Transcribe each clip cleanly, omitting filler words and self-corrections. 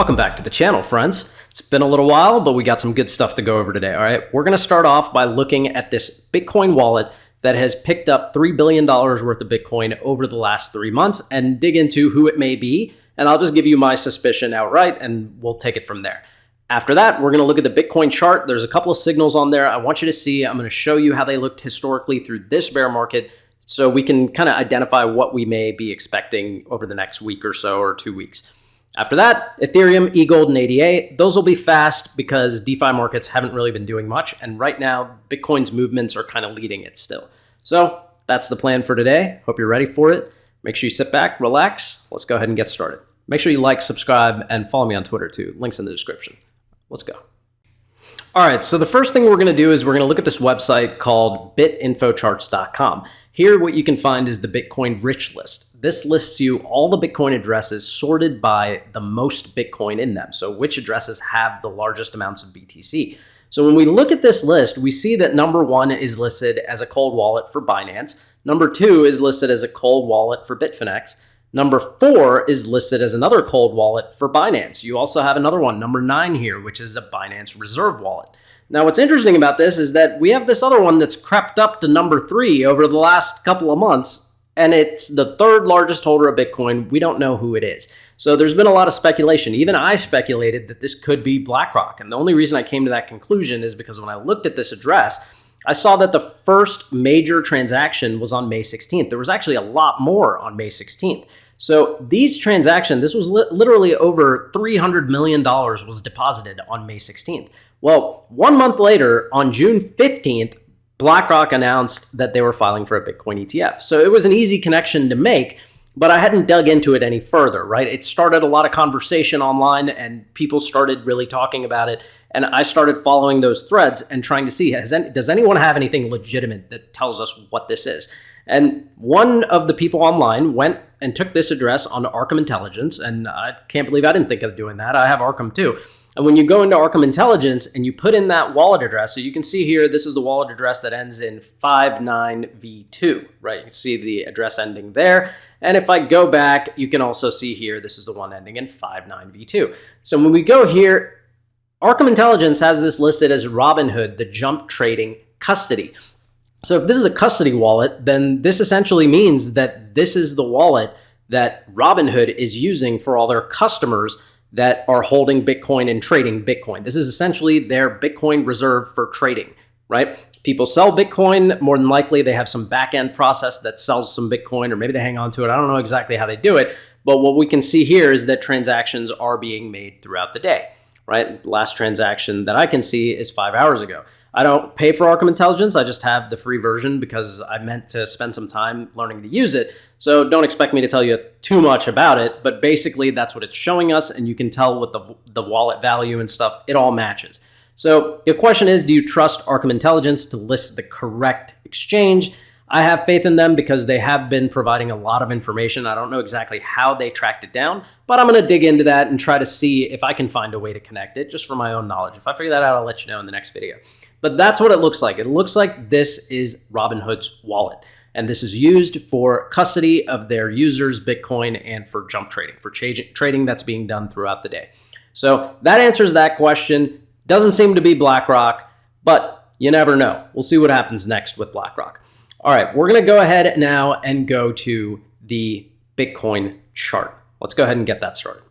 Welcome back to the channel, friends. It's been a little while, but we got some good stuff to go over today, all right? We're going to start off by looking at this Bitcoin wallet that has picked up $3 billion worth of Bitcoin over the last 3 months and dig into who it may be. And I'll just give you my suspicion outright, and we'll take it from there. After that, we're going to look at the Bitcoin chart. There's a couple of signals on there I want you to see. I'm going to show you how they looked historically through this bear market so we can kind of identify what we may be expecting over the next week or so or 2 weeks. After that, Ethereum, EGLD, and ADA, those will be fast because DeFi markets haven't really been doing much. And right now, Bitcoin's movements are kind of leading it still. So that's the plan for today. Hope you're ready for it. Make sure you sit back, relax. Let's go ahead and get started. Make sure you like, subscribe, and follow me on Twitter too. Links in the description. Let's go. All right, so the first thing we're going to do is we're going to look at this website called bitinfocharts.com. Here, what you can find is the Bitcoin rich list. This lists you all the Bitcoin addresses sorted by the most Bitcoin in them. So which addresses have the largest amounts of BTC. So when we look at this list, we see that number 1 is listed as a cold wallet for Binance. Number 2 is listed as a cold wallet for Bitfinex. Number 4 is listed as another cold wallet for Binance. You also have another one, number 9 here, which is a Binance Reserve wallet. Now, what's interesting about this is that we have this other one that's crept up to number 3 over the last couple of months, and it's the third largest holder of Bitcoin. We don't know who it is. So there's been a lot of speculation. Even I speculated that this could be BlackRock. And the only reason I came to that conclusion is because when I looked at this address, I saw that the first major transaction was on May 16th. There was actually a lot more on May 16th. So these transactions, this was literally over $300 million was deposited on May 16th. Well, 1 month later, on June 15th, BlackRock announced that they were filing for a Bitcoin ETF. So it was an easy connection to make, but I hadn't dug into it any further, right? It started a lot of conversation online and people started really talking about it. And I started following those threads and trying to see, does anyone have anything legitimate that tells us what this is? And one of the people online went and took this address on Arkham Intelligence. And I can't believe I didn't think of doing that. I have Arkham too. And when you go into Arkham Intelligence and you put in that wallet address, so you can see here, this is the wallet address that ends in 59V2, right? You can see the address ending there. And if I go back, you can also see here, this is the one ending in 59V2. So when we go here, Arkham Intelligence has this listed as Robinhood, the jump trading custody. So if this is a custody wallet, then this essentially means that this is the wallet that Robinhood is using for all their customers that are holding Bitcoin and trading Bitcoin. This is essentially their Bitcoin reserve for trading, right? People sell Bitcoin. More than likely, they have some back-end process that sells some Bitcoin, or maybe they hang on to it. I don't know exactly how they do it. But what we can see here is that transactions are being made throughout the day, right? Last transaction that I can see is 5 hours ago. I don't pay for Arkham Intelligence. I just have the free version because I meant to spend some time learning to use it. So don't expect me to tell you too much about it, but basically that's what it's showing us, and you can tell with the wallet value and stuff, it all matches. So the question is, do you trust Arkham Intelligence to list the correct exchange? I have faith in them because they have been providing a lot of information. I don't know exactly how they tracked it down, but I'm going to dig into that and try to see if I can find a way to connect it just for my own knowledge. If I figure that out, I'll let you know in the next video. But that's what it looks like. It looks like this is Robinhood's wallet. And this is used for custody of their users' Bitcoin and for jump trading, for trading that's being done throughout the day. So that answers that question. Doesn't seem to be BlackRock, but you never know. We'll see what happens next with BlackRock. All right, we're going to go ahead now and go to the Bitcoin chart. Let's go ahead and get that started.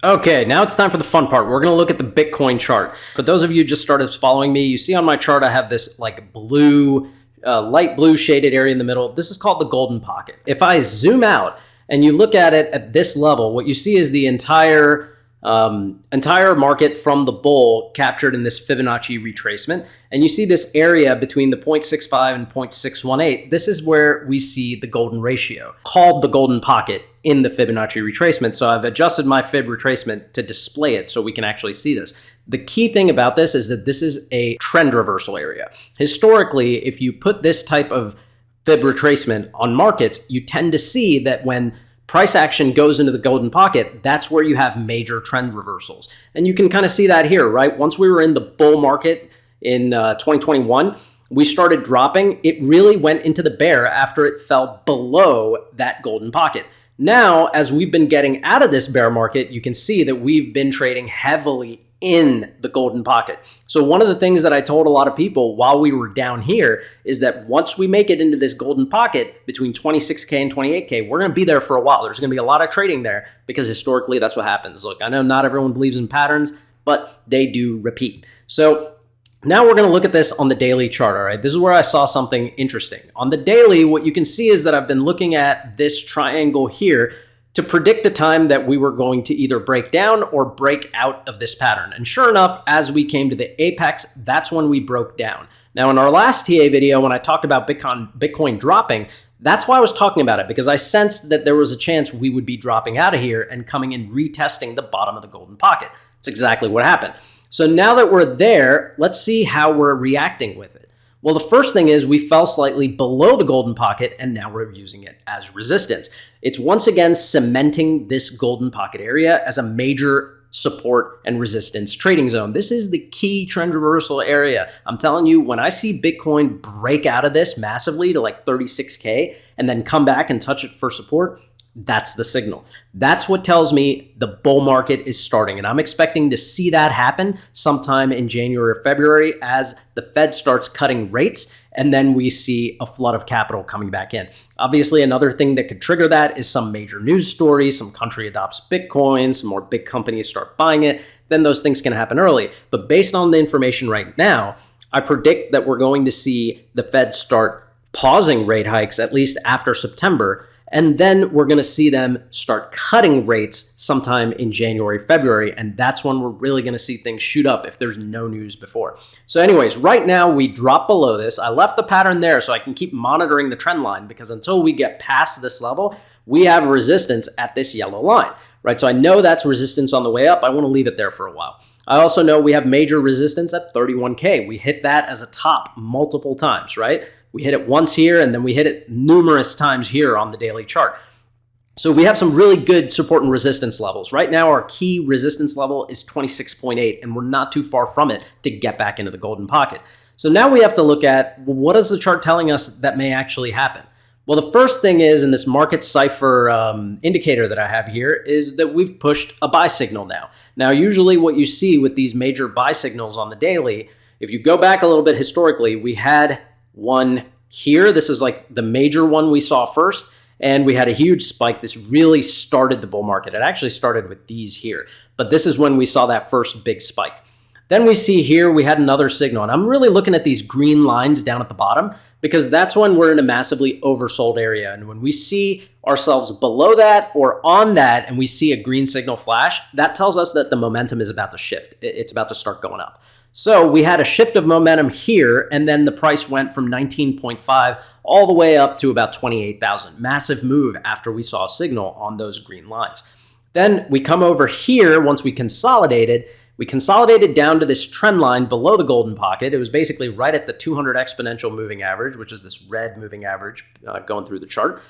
Okay, now it's time for the fun part. We're going to look at the Bitcoin chart. For those of you who just started following me, you see on my chart I have this like blue, light blue shaded area in the middle. This is called the golden pocket. If I zoom out and you look at it at this level, what you see is the entire market from the bull captured in this Fibonacci retracement. And you see this area between the 0.65 and 0.618. This is where we see the golden ratio, called the golden pocket in the Fibonacci retracement. So I've adjusted my Fib retracement to display it so we can actually see this. The key thing about this is that this is a trend reversal area. Historically, if you put this type of Fib retracement on markets, you tend to see that when price action goes into the golden pocket, that's where you have major trend reversals. And you can kind of see that here, right? Once we were in the bull market in 2021, we started dropping. It really went into the bear after it fell below that golden pocket. Now, as we've been getting out of this bear market, you can see that we've been trading heavily in the golden pocket. So one of the things that I told a lot of people while we were down here is that once we make it into this golden pocket between 26K and 28K, we're going to be there for a while. There's going to be a lot of trading there because historically that's what happens. Look, I know not everyone believes in patterns, but they do repeat. So now we're going to look at this on the daily chart, all right? This is where I saw something interesting. On the daily, what you can see is that I've been looking at this triangle here to predict the time that we were going to either break down or break out of this pattern. And sure enough, as we came to the apex, that's when we broke down. Now, in our last TA video, when I talked about Bitcoin dropping, that's why I was talking about it, because I sensed that there was a chance we would be dropping out of here and coming in retesting the bottom of the golden pocket. That's exactly what happened. So now that we're there, let's see how we're reacting with it. Well, the first thing is we fell slightly below the golden pocket, and now we're using it as resistance. It's once again cementing this golden pocket area as a major support and resistance trading zone. This is the key trend reversal area. I'm telling you, when I see Bitcoin break out of this massively to like 36K and then come back and touch it for support, that's the signal. That's what tells me the bull market is starting. And I'm expecting to see that happen sometime in January or February as the Fed starts cutting rates, and then we see a flood of capital coming back in. Obviously, another thing that could trigger that is some major news story, some country adopts Bitcoin, some more big companies start buying it. Then those things can happen early. But based on the information right now, I predict that we're going to see the Fed start pausing rate hikes, at least after September. And then we're going to see them start cutting rates sometime in January, February. And that's when we're really going to see things shoot up if there's no news before. So anyways, right now we drop below this. I left the pattern there so I can keep monitoring the trend line, because until we get past this level, we have resistance at this yellow line, right? So I know that's resistance on the way up. I want to leave it there for a while. I also know we have major resistance at 31K. We hit that as a top multiple times, right? We hit it once here, and then we hit it numerous times here on the daily chart. So we have some really good support and resistance levels. Right now, our key resistance level is 26.8, and we're not too far from it to get back into the golden pocket. So now we have to look at, well, what is the chart telling us that may actually happen? Well, the first thing is, in this market cipher indicator that I have here, is that we've pushed a buy signal now. Now, usually what you see with these major buy signals on the daily, if you go back a little bit historically, we had one here. This is like the major one we saw first, and we had a huge spike. This really started the bull market. It actually started with these here, but this is when we saw that first big spike. Then we see here we had another signal, and I'm really looking at these green lines down at the bottom, because that's when we're in a massively oversold area. And when we see ourselves below that or on that and we see a green signal flash, that tells us that the momentum is about to shift. It's about to start going up. So we had a shift of momentum here, and then the price went from 19.5 all the way up to about 28,000. Massive move after we saw a signal on those green lines. Then we come over here. Once we consolidated down to this trend line below the golden pocket. It was basically right at the 200 exponential moving average, which is this red moving average going through the chart.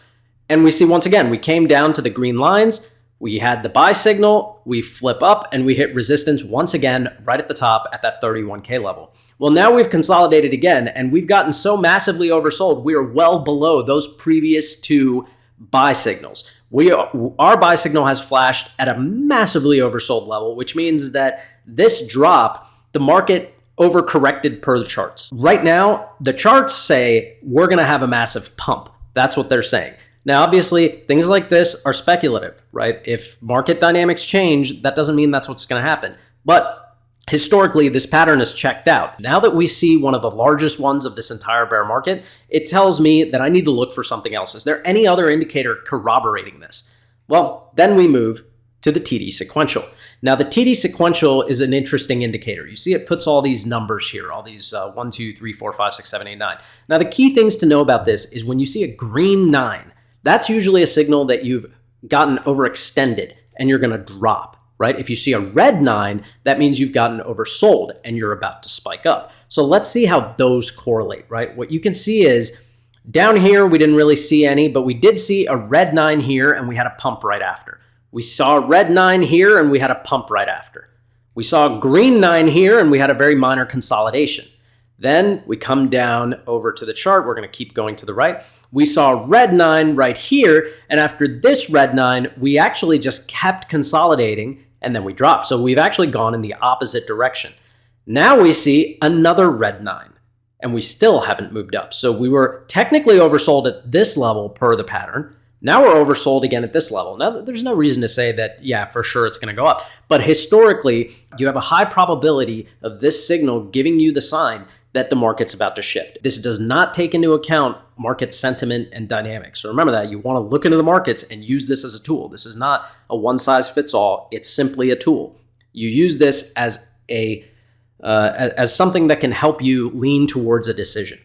And we see, once again, we came down to the green lines. We had the buy signal, we flip up, and we hit resistance once again right at the top at that 31K level. Well, now we've consolidated again, and we've gotten so massively oversold, we are well below those previous two buy signals. Our buy signal has flashed at a massively oversold level, which means that this drop, the market overcorrected per the charts. Right now, the charts say we're going to have a massive pump. That's what they're saying. Now, obviously, things like this are speculative, right? If market dynamics change, that doesn't mean that's what's going to happen. But historically, this pattern is checked out. Now that we see one of the largest ones of this entire bear market, it tells me that I need to look for something else. Is there any other indicator corroborating this? Well, then we move to the TD sequential. Now, the TD sequential is an interesting indicator. You see it puts all these numbers here, all these 1, 2, 3, 4, 5, 6, 7, 8, 9. Now, the key things to know about this is when you see a green 9, that's usually a signal that you've gotten overextended and you're going to drop, right? If you see a red 9, that means you've gotten oversold and you're about to spike up. So let's see how those correlate, right? What you can see is down here, we didn't really see any, but we did see a red 9 here and we had a pump right after. We saw a red 9 here and we had a pump right after. We saw a green 9 here and we had a very minor consolidation. Then we come down over to the chart. We're going to keep going to the right. We saw red 9 right here, and after this red 9, we actually just kept consolidating, and then we dropped. So we've actually gone in the opposite direction. Now we see another red 9, and we still haven't moved up. So we were technically oversold at this level per the pattern. Now we're oversold again at this level. Now, there's no reason to say that, yeah, for sure it's going to go up. But historically, you have a high probability of this signal giving you the sign that the market's about to shift. This does not take into account market sentiment and dynamics. So remember that. You want to look into the markets and use this as a tool. This is not a one-size-fits-all. It's simply a tool. You use this as something that can help you lean towards a decision.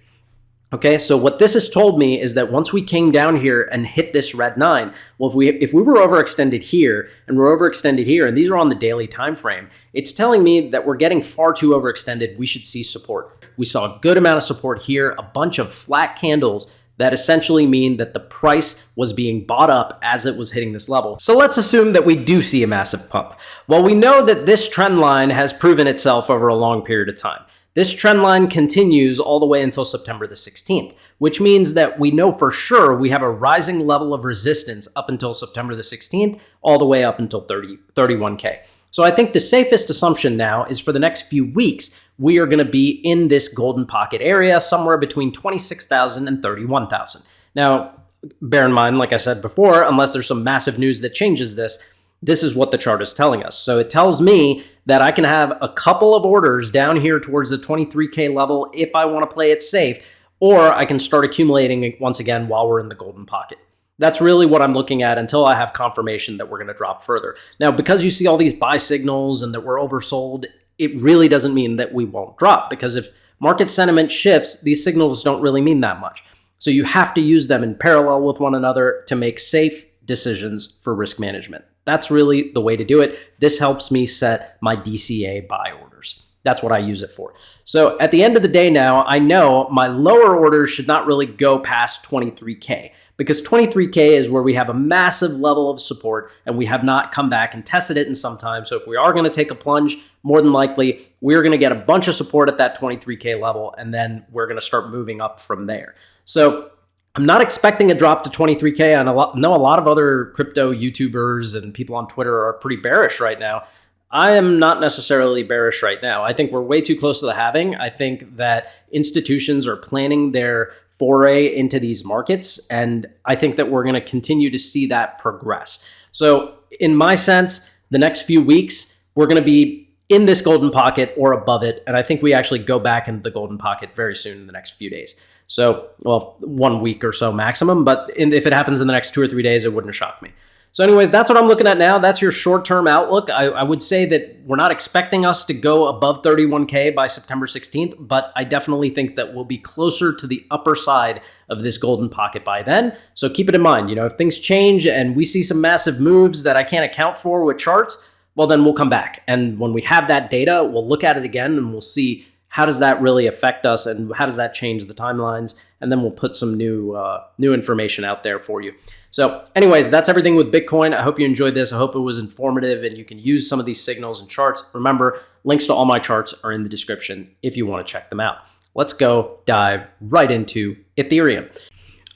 Okay, so what this has told me is that once we came down here and hit this red 9, well, if we were overextended here and we're overextended here, and these are on the daily time frame, it's telling me that we're getting far too overextended. We should see support. We saw a good amount of support here, a bunch of flat candles that essentially mean that the price was being bought up as it was hitting this level. So let's assume that we do see a massive pump. Well, we know that this trend line has proven itself over a long period of time. This trend line continues all the way until September the 16th, which means that we know for sure we have a rising level of resistance up until September the 16th, all the way up until 31K. So I think the safest assumption now is for the next few weeks, we are going to be in this golden pocket area somewhere between 26,000 and 31,000. Now, bear in mind, like I said before, unless there's some massive news that changes this, this is what the chart is telling us. So it tells me that I can have a couple of orders down here towards the 23K level if I want to play it safe, or I can start accumulating it once again while we're in the golden pocket. That's really what I'm looking at until I have confirmation that we're going to drop further. Now, because you see all these buy signals and that we're oversold, it really doesn't mean that we won't drop, because if market sentiment shifts, these signals don't really mean that much. So you have to use them in parallel with one another to make safe decisions for risk management. That's really the way to do it. This helps me set my DCA buy orders. That's what I use it for. So at the end of the day now, I know my lower orders should not really go past 23K, because 23K is where we have a massive level of support and we have not come back and tested it in some time. So if we are going to take a plunge, more than likely, we're going to get a bunch of support at that 23K level, and then we're going to start moving up from there. So I'm not expecting a drop to 23K. I know a lot of other crypto YouTubers and people on Twitter are pretty bearish right now. I am not necessarily bearish right now. I think we're way too close to the halving. I think that institutions are planning their foray into these markets, and I think that we're going to continue to see that progress. So in my sense, the next few weeks, we're going to be in this golden pocket or above it, and I think we actually go back into the golden pocket very soon in the next few days. So, well, 1 week or so maximum, but if it happens in the next 2 or 3 days, it wouldn't shock me. So anyways, that's what I'm looking at now. That's your short-term outlook. I would say that we're not expecting us to go above 31K by September 16th, but I definitely think that we'll be closer to the upper side of this golden pocket by then. So keep it in mind, you know, if things change and we see some massive moves that I can't account for with charts, well, then we'll come back. And when we have that data, we'll look at it again and we'll see how does that really affect us and how does that change the timelines? And then we'll put some new information out there for you. So anyways, that's everything with Bitcoin. I hope you enjoyed this. I hope it was informative and you can use some of these signals and charts. Remember, links to all my charts are in the description if you want to check them out. Let's go dive right into Ethereum.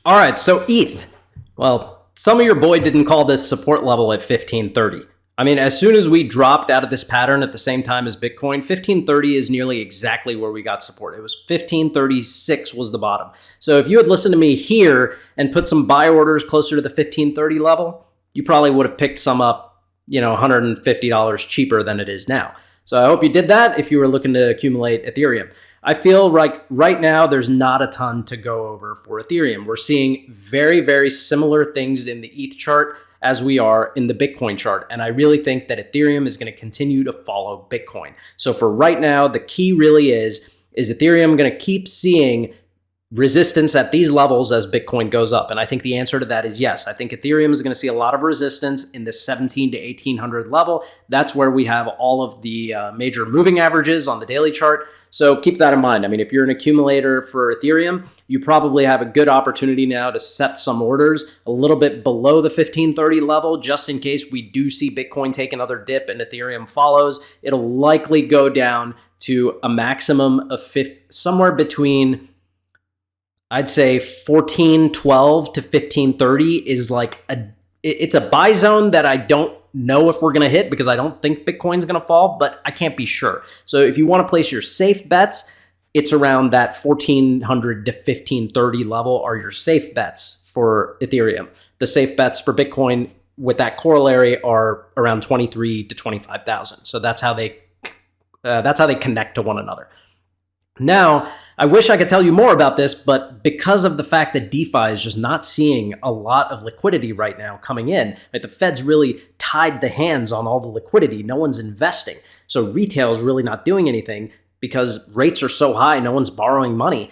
All right, so ETH. Well, some of your boy didn't call this support level at 1530. I mean, as soon as we dropped out of this pattern at the same time as Bitcoin, 1530 is nearly exactly where we got support. It was 1536 was the bottom. So if you had listened to me here and put some buy orders closer to the 1530 level, you probably would have picked some up, you know, $150 cheaper than it is now. So I hope you did that if you were looking to accumulate Ethereum. I feel like right now there's not a ton to go over for Ethereum. We're seeing very, very similar things in the ETH chart as we are in the Bitcoin chart. And I really think that Ethereum is going to continue to follow Bitcoin. So for right now, the key really is Ethereum going to keep seeing resistance at these levels as Bitcoin goes up? And I think the answer to that is yes. I think Ethereum is going to see a lot of resistance in the 17 to 1800 level. That's where we have all of the major moving averages on the daily chart. So keep that in mind. I mean, if you're an accumulator for Ethereum, you probably have a good opportunity now to set some orders a little bit below the 1530 level, just in case we do see Bitcoin take another dip and Ethereum follows. It'll likely go down to a maximum of somewhere between, I'd say 1412 to 1530 is like it's a buy zone that I don't know if we're going to hit because I don't think Bitcoin's going to fall, but I can't be sure. So if you want to place your safe bets, it's around that 1400 to 1530 level are your safe bets for Ethereum. The safe bets for Bitcoin with that corollary are around 23 to 25,000. So that's how they connect to one another. Now, I wish I could tell you more about this, but because of the fact that DeFi is just not seeing a lot of liquidity right now coming in, right, the Fed's really tied the hands on all the liquidity. No one's investing. So retail is really not doing anything because rates are so high, no one's borrowing money.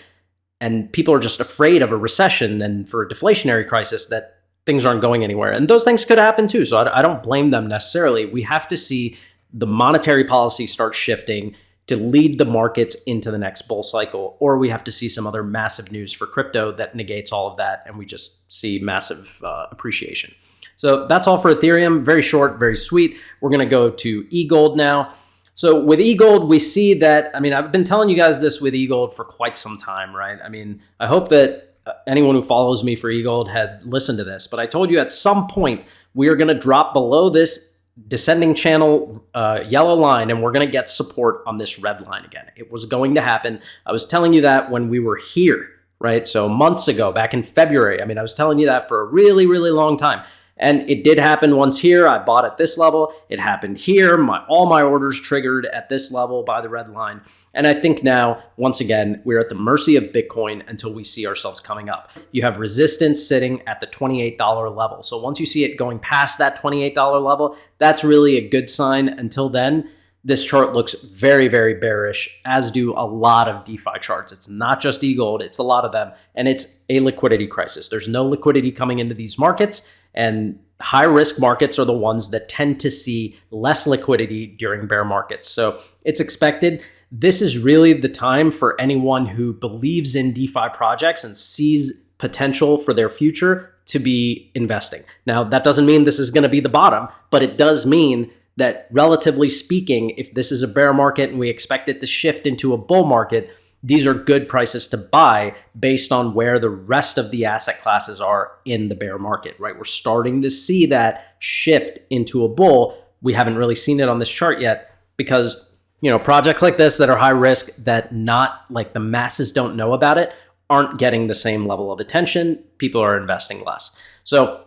And people are just afraid of a recession and for a deflationary crisis that things aren't going anywhere. And those things could happen too. So I don't blame them necessarily. We have to see the monetary policy start shifting to lead the markets into the next bull cycle, or we have to see some other massive news for crypto that negates all of that and we just see massive appreciation. So that's all for Ethereum. Very short, very sweet. We're going to go to EGLD now. So with EGLD, we see that, I mean, I've been telling you guys this with EGLD for quite some time, right? I mean, I hope that anyone who follows me for EGLD had listened to this, but I told you at some point we are going to drop below this descending channel yellow line and we're going to get support on this red line again. It was going to happen. I was telling you that when we were here, right? So months ago, back in February. I mean, I was telling you that for a really, really long time. And it did happen once here. I bought at this level. It happened here. All my orders triggered at this level by the red line. And I think now, once again, we're at the mercy of Bitcoin until we see ourselves coming up. You have resistance sitting at the $28 level. So once you see it going past that $28 level, that's really a good sign. Until then, this chart looks very, very bearish, as do a lot of DeFi charts. It's not just EGLD, it's a lot of them. And it's a liquidity crisis. There's no liquidity coming into these markets. And high risk markets are the ones that tend to see less liquidity during bear markets. So it's expected. This is really the time for anyone who believes in DeFi projects and sees potential for their future to be investing. Now, that doesn't mean this is going to be the bottom, but it does mean that relatively speaking, if this is a bear market and we expect it to shift into a bull market, these are good prices to buy based on where the rest of the asset classes are in the bear market, right? We're starting to see that shift into a bull. We haven't really seen it on this chart yet because, you know, projects like this that are high risk that not like the masses don't know about it aren't getting the same level of attention. People are investing less. So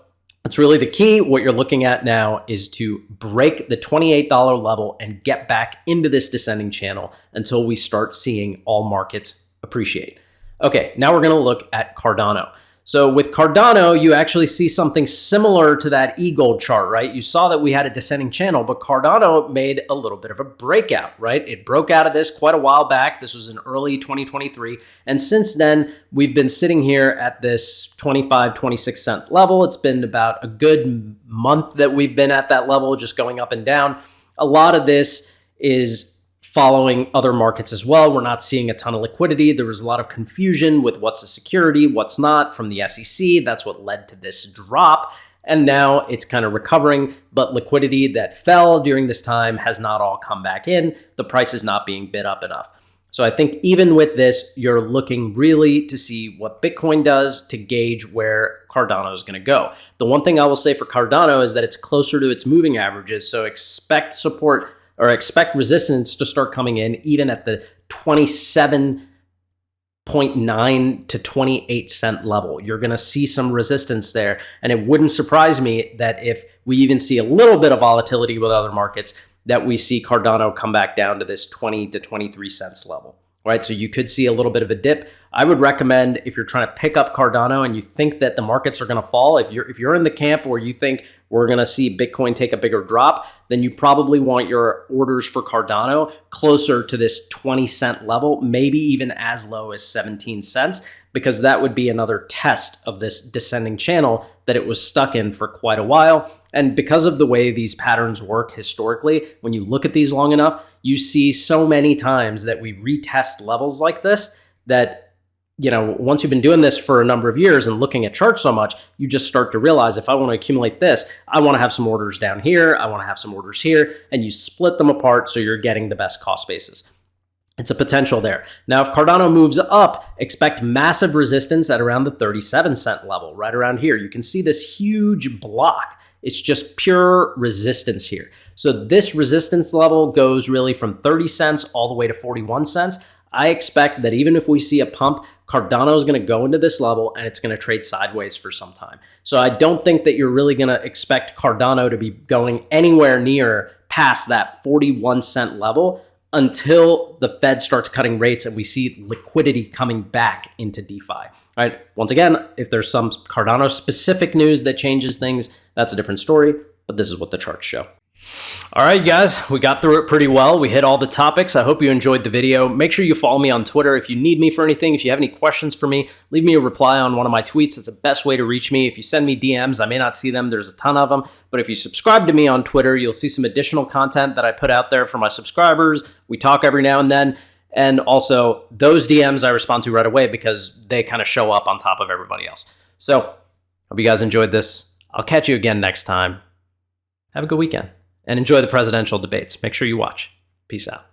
that's really the key. What you're looking at now is to break the $28 level and get back into this descending channel until we start seeing all markets appreciate. Okay, now we're going to look at Cardano. So with Cardano, you actually see something similar to that EGLD chart, right? You saw that we had a descending channel, but Cardano made a little bit of a breakout, right? It broke out of this quite a while back. This was in early 2023. And since then, we've been sitting here at this 25, 26 cent level. It's been about a good month that we've been at that level, just going up and down. A lot of this is following other markets as well. We're not seeing a ton of liquidity. There was a lot of confusion with what's a security, what's not from the SEC. That's what led to this drop. And now it's kind of recovering, but liquidity that fell during this time has not all come back in. The price is not being bid up enough. So I think even with this, you're looking really to see what Bitcoin does to gauge where Cardano is going to go. The one thing I will say for Cardano is that it's closer to its moving averages. So expect support or expect resistance to start coming in even at the 27.9 to 28 cent level. You're going to see some resistance there. And it wouldn't surprise me that if we even see a little bit of volatility with other markets, that we see Cardano come back down to this 20 to 23 cents level. Right, so you could see a little bit of a dip. I would recommend if you're trying to pick up Cardano and you think that the markets are going to fall, if you're in the camp where you think we're going to see Bitcoin take a bigger drop, then you probably want your orders for Cardano closer to this 20 cent level, maybe even as low as 17 cents, because that would be another test of this descending channel that it was stuck in for quite a while. And because of the way these patterns work historically, when you look at these long enough, you see so many times that we retest levels like this that, you know, once you've been doing this for a number of years and looking at charts so much, you just start to realize if I want to accumulate this, I want to have some orders down here, I want to have some orders here, and you split them apart so you're getting the best cost basis. It's a potential there. Now, if Cardano moves up, expect massive resistance at around the 37-cent level, right around here. You can see this huge block. It's just pure resistance here. So this resistance level goes really from 30 cents all the way to 41 cents. I expect that even if we see a pump, Cardano is going to go into this level and it's going to trade sideways for some time. So I don't think that you're really going to expect Cardano to be going anywhere near past that 41-cent level until the Fed starts cutting rates and we see liquidity coming back into DeFi. All right. Once again, if there's some Cardano specific news that changes things, that's a different story, but this is what the charts show. All right, guys, we got through it pretty well. We hit all the topics. I hope you enjoyed the video. Make sure you follow me on Twitter. If you need me for anything, if you have any questions for me, leave me a reply on one of my tweets. It's the best way to reach me. If you send me DMs, I may not see them. There's a ton of them. But if you subscribe to me on Twitter, you'll see some additional content that I put out there for my subscribers. We talk every now and then. And also, those DMs I respond to right away because they kind of show up on top of everybody else. So, hope you guys enjoyed this. I'll catch you again next time. Have a good weekend. And enjoy the presidential debates. Make sure you watch. Peace out.